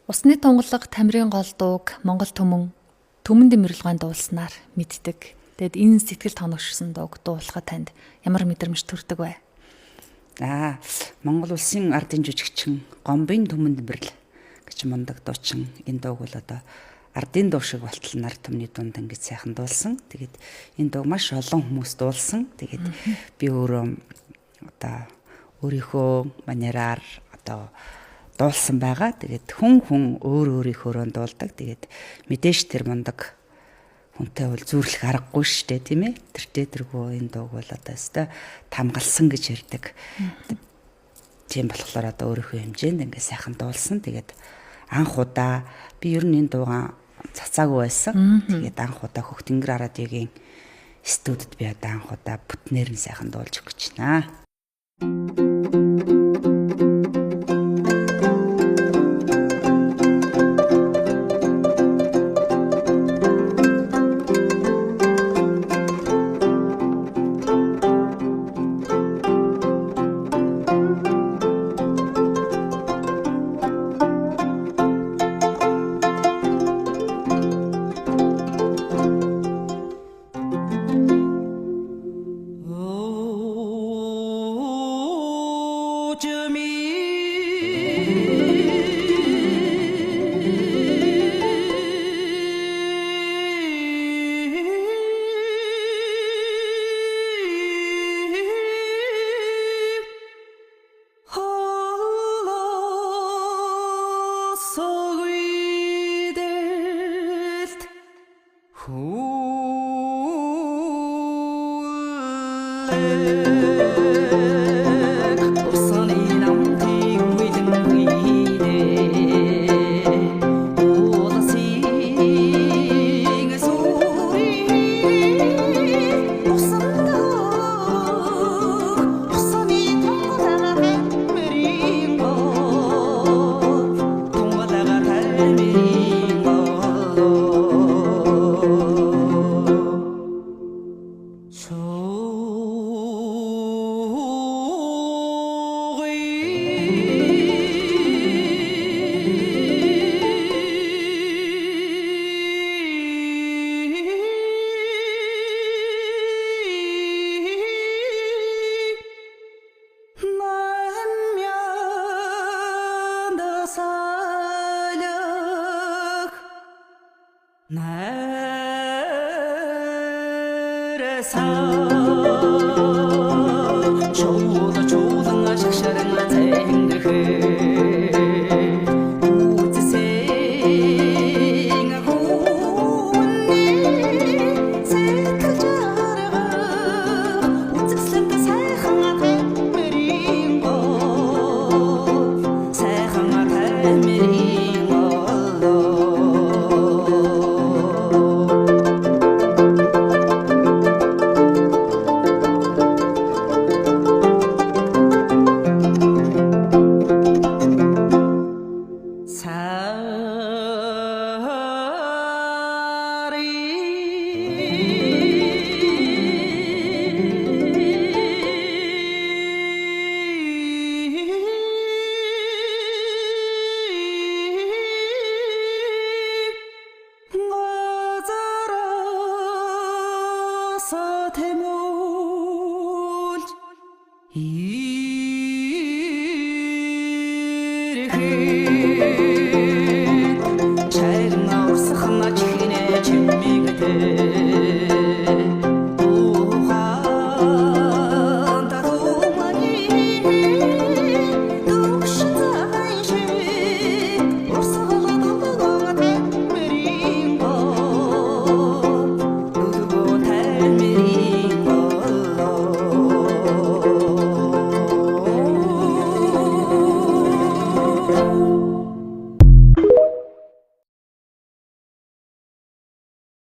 Усны тунгалаг, тамирын гол дууг Монгол төмөн дэмэрлэгэн дуулснаар мэддэг. Тэгэд энэ сэтгэл тоногшсон дууг дуулахад танд ямар мэдрэмж төрдөг вэ? Монгол улсын ардын жүжигчин Гомбын төмөн дэмэрл гэж мундаг дуучин энэ дууг бол одоо ардын дуу шиг болтол нар төмний дунд ингэж сайхан дуулсан. Тэгээд энэ дууг маш олон хүмүүс дуулсан. Тэгээд би өөрөө одоо өөрийнхөө манераар одоо дуулсан байгаа. Тэгээд хүн өөр өөрийнхөө дуулдаг. Тэгээд мэдээж тэр мундаг хүнтэй бол зүүрлэх аргагүй шүү дээ, тийм ээ. Тэргөө энэ дууг бол одоо өстой тамгалсан гэж ярьдаг. Тийм болохоор одоо өөрийнхөө хэмжээнд ингээ сайхан дуулсан. Тэгээд анх удаа би ер нь энэ дуугаа цацаагүй байсан. Тэгээд анх удаа Хөхтөнгөр радиогийн студид би одоо анх удаа бүтнээр нь сайхан дуулж өгч байна.